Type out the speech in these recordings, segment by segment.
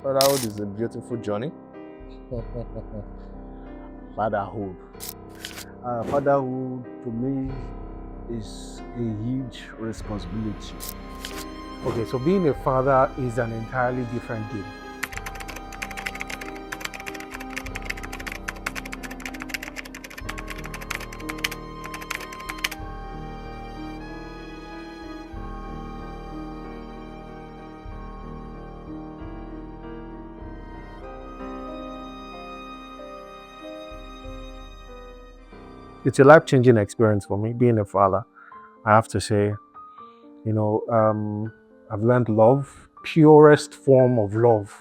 Fatherhood is a beautiful journey. Fatherhood. Fatherhood to me is a huge responsibility. Okay, so being a father is an entirely different game. It's a life-changing experience for me, being a father. I have to say, I've learned love, purest form of love.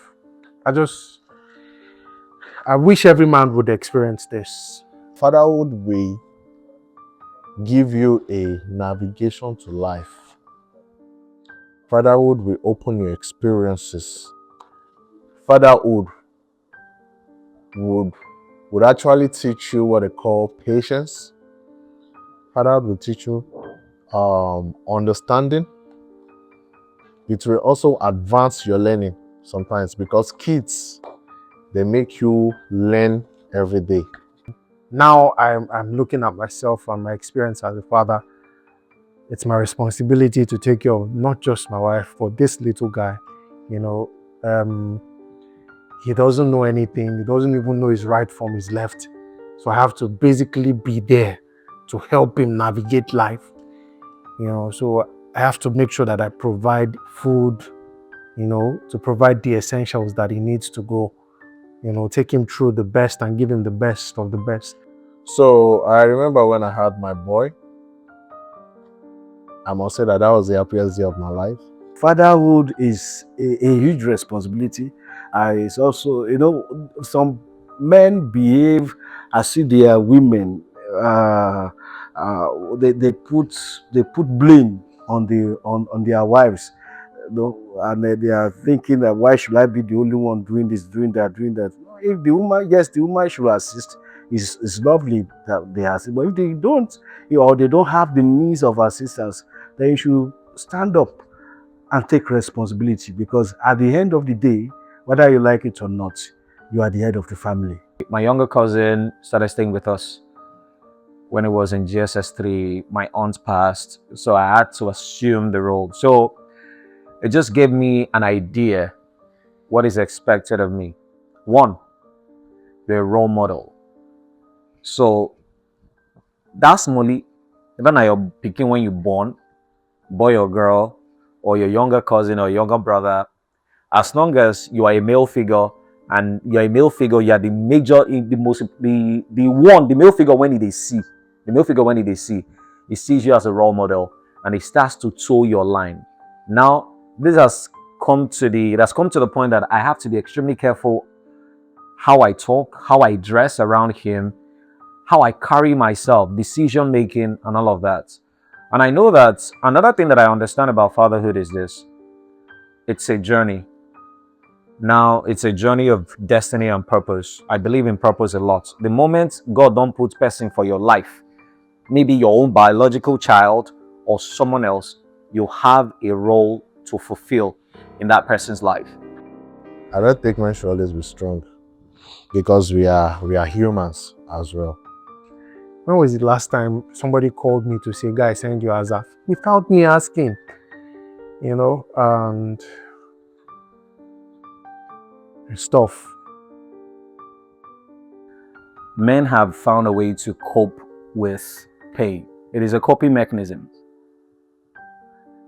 I wish every man would experience this. Fatherhood will give you a navigation to life. Fatherhood will open your experiences. Fatherhood would actually teach you what they call patience. Fatherhood will teach you understanding. It will also advance your learning sometimes because kids, they make you learn every day. Now I'm looking at myself and my experience as a father. It's my responsibility to take care of not just my wife, but this little guy. He doesn't know anything. He doesn't even know his right from his left. So I have to basically be there to help him navigate life. So I have to make sure that I provide food, to provide the essentials that he needs to go, take him through the best and give him the best of the best. So I remember when I had my boy, I must say that was the happiest day of my life. Fatherhood is a huge responsibility. It's also, some men behave as if they are women. They put blame on their wives, and they are thinking that why should I be the only one doing this, doing that, doing that. If the woman, yes, the woman should assist. It's lovely that they assist, but if they don't, or they don't have the means of assistance, then you should stand up and take responsibility, because at the end of the day, whether you like it or not, you are the head of the family. My younger cousin started staying with us when it was in GSS3. My aunt passed, so I had to assume the role. So it just gave me an idea what is expected of me. One, be a role model. So that's Molly. Even you're picking when you're born, boy or girl, or your younger cousin or younger brother, as long as you are a male figure and you're a male figure, you are the major, the male figure when they see, he sees you as a role model and he starts to toe your line. Now, this has come to the point that I have to be extremely careful how I talk, how I dress around him, how I carry myself, decision making, and all of that. And I know that another thing that I understand about fatherhood is this: it's a journey. Now, it's a journey of destiny and purpose. I believe in purpose a lot. The moment God don't put person for your life, maybe your own biological child or someone else, you have a role to fulfill in that person's life. I don't think men should always be strong because we are humans as well. When was the last time somebody called me to say, "Guy, send you Azaf," without me asking? And stuff. Men have found a way to cope with pain. It is a coping mechanism.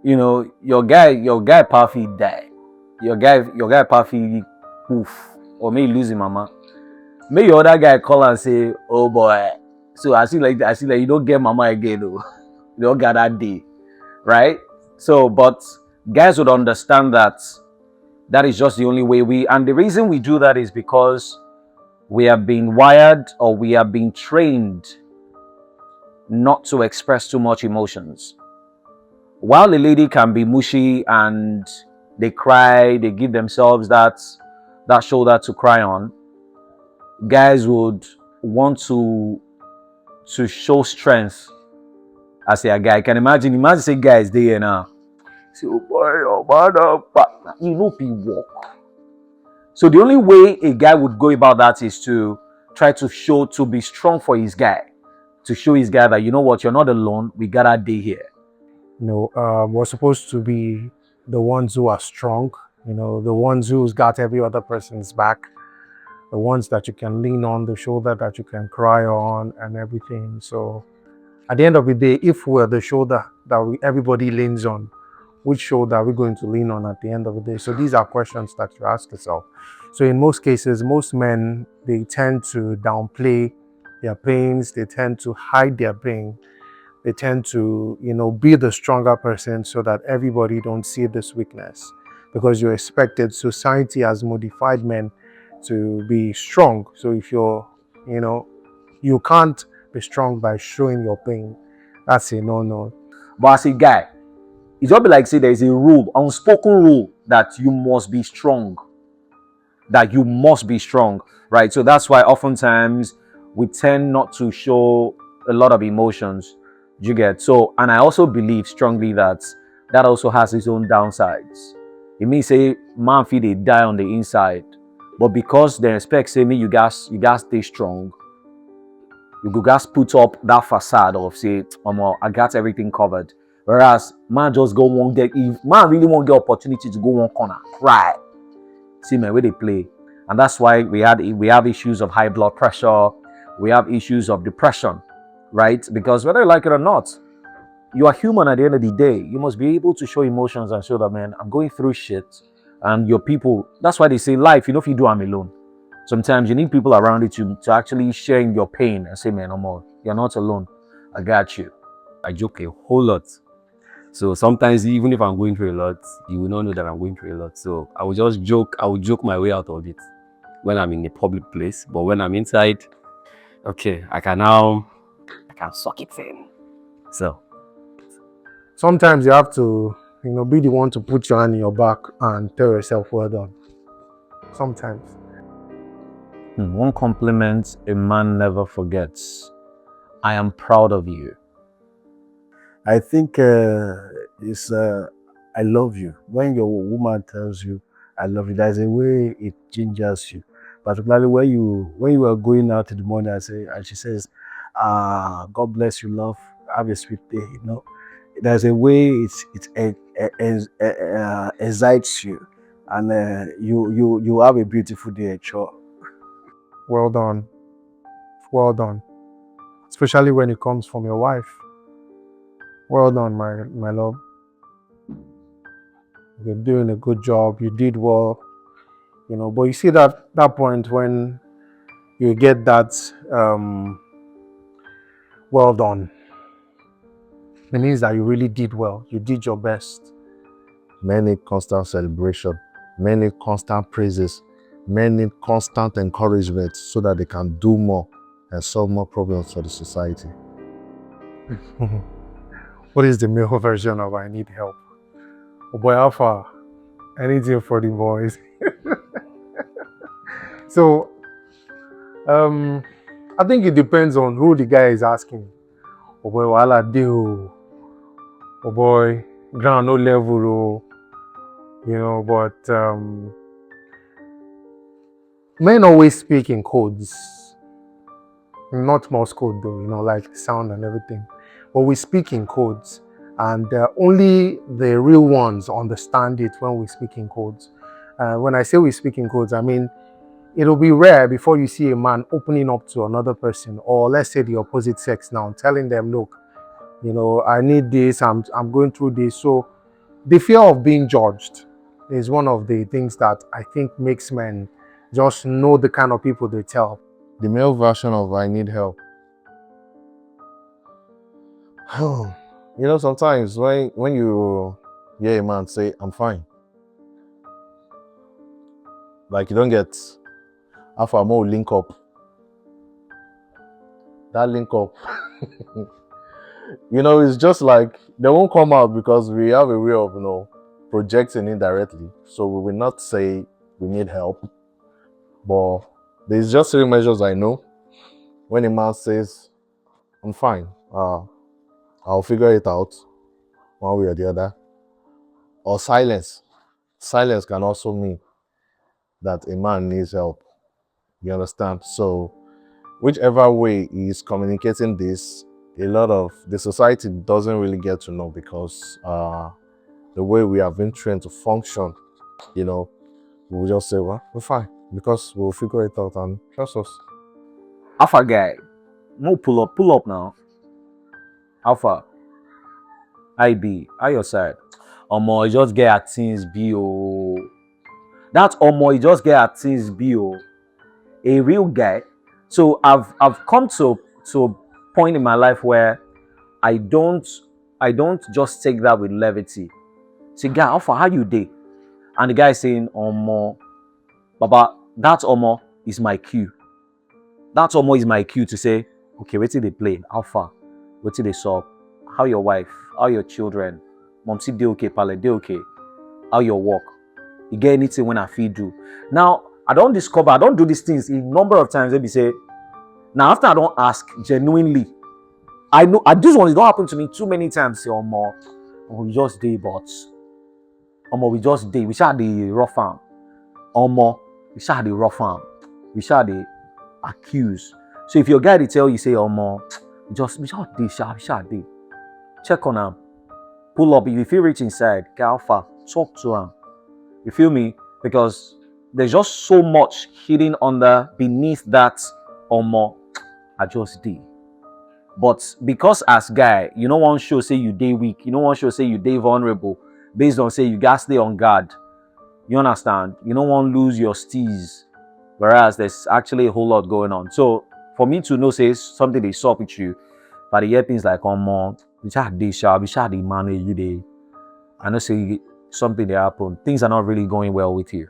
Your guy Puffy die. Your guy Puffy poof, or may lose him mama. May your other guy call and say, "Oh boy, so I see like you don't get mama again, though. You don't get that day," right? So, but guys would understand that is just the only way and the reason we do that is because we have been wired, or we have been trained not to express too much emotions. While a lady can be mushy and they cry, they give themselves that shoulder to cry on, guys would want to show strength as a guy. I can imagine say guys there now. Say, "Oh boy, oh man, you know people walk." So the only way a guy would go about that is to try to be strong for his guy, to show his guy that, you know what, you're not alone. We got our day here. We're supposed to be the ones who are strong, the ones who's got every other person's back, the ones that you can lean on, the shoulder that you can cry on and everything. So at the end of the day, if we're the shoulder that everybody leans on, which shoulder are we going to lean on at the end of the day? So these are questions that you ask yourself. So in most cases, most men, they tend to downplay their pains, they tend to hide their pain, they tend to, be the stronger person so that everybody don't see this weakness. Because you're expected, society has modified men to be strong. So if you can't be strong by showing your pain, that's a no-no. But as a guy, it's just be like, say, there is a rule, unspoken rule, that you must be strong. That you must be strong, right? So that's why oftentimes we tend not to show a lot of emotions. You get so, and I also believe strongly that that also has its own downsides. It means say man feel they die on the inside, but because they expect say me you guys stay strong, you go guys put up that facade of say, I got everything covered. Whereas man just go one get, if man really won't get opportunity to go one corner, cry. See man, where they play. And that's why we have issues of high blood pressure, we have issues of depression, right? Because whether you like it or not, you are human at the end of the day. You must be able to show emotions and show that, man, I'm going through shit. And your people, that's why they say life, if you do I'm alone. Sometimes you need people around you to actually share in your pain and say, man, you're not alone. I got you. I joke a whole lot. So sometimes even if I'm going through a lot, you will not know that I'm going through a lot. So I will just joke, I will joke my way out of it when I'm in a public place. But when I'm inside, okay, I can suck it in. So Sometimes you have to, be the one to put your hand in your back and tell yourself, well done. Sometimes. One compliment a man never forgets. I am proud of you. I think it's I love you. When your woman tells you I love you, there's a way it changes you. Particularly when you are going out in the morning and she says, God bless you, love, have a sweet day, There's a way it excites you, and you have a beautiful day, sure. Well done. Well done. Especially when it comes from your wife. Well done, my love. You're doing a good job. You did well. But you see that point when you get that well done. It means that you really did well. You did your best. Men need constant celebration, men need constant praises, men need constant encouragement so that they can do more and solve more problems for the society. What is the male version of I need help? Oh boy, Alpha, anything for the boys. So, I think it depends on who the guy is asking. Oh boy, wala deal. Oh boy, ground no level. But men always speak in codes. Not Morse code though, like sound and everything. But we speak in codes. And only the real ones understand it when we speak in codes. When I say we speak in codes, I mean, it'll be rare before you see a man opening up to another person, or let's say the opposite sex now, telling them, look, I need this, I'm going through this. So the fear of being judged is one of the things that I think makes men just know the kind of people they tell. The male version of I need help. Sometimes when you hear a man say, I'm fine, like you don't get alpha more link up. That link up, it's just like they won't come out because we have a way of, projecting indirectly. So we will not say we need help, but there's just three measures I know. When a man says, I'm fine, I'll figure it out one way or the other. Or silence. Silence can also mean that a man needs help. You understand? So whichever way he's communicating this, a lot of the society doesn't really get to know because the way we have been trained to function, you know, we'll just say, well, we're fine because we'll figure it out and trust us. Alpha guy, no pull up now. Alpha, IB, how your side? Omo, you just get at things BO. That Omo, you just get at things BO. A real guy. So I've come to a point in my life where I don't just take that with levity. Say, guy, Alpha, how you day? And the guy is saying, Omo, Baba, that Omo is my cue. That Omo is my cue to say, okay, wait till they play. Alpha, wait till they solve. How your wife? How your children? Mom, see, they okay, pale, they okay. How your work? You get anything when I feed you? Now, I don't do these things a number of times. Let me say, now after I don't ask genuinely, I know this one, it don't happen to me too many times. Say, Omo, we just day, but Omo, we just day. We shall the rough farm. Omo, we shall the rough farm. We shall the accuse. So if your guy they tell you, say, Omo, we shall day. Check on him. Pull up. If you feel rich inside, get alpha. Talk to him. You feel me? Because there's just so much hidden beneath that Omo, I just did. But because as guy, you don't want to show say you day weak, you don't want to show say you day vulnerable, based on say you gotta stay on guard. You understand? You don't want to lose your steez. Whereas there's actually a whole lot going on. So for me to know say something they saw with you, but the hear things like Omo, we shall the manage you day. I know say something they happen. Things are not really going well with you.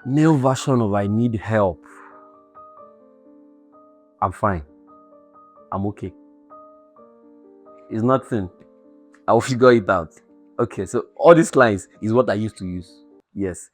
Male version of I need help. I'm fine. I'm okay. It's nothing. I'll figure it out. Okay, so all these lines is what I used to use. Yes.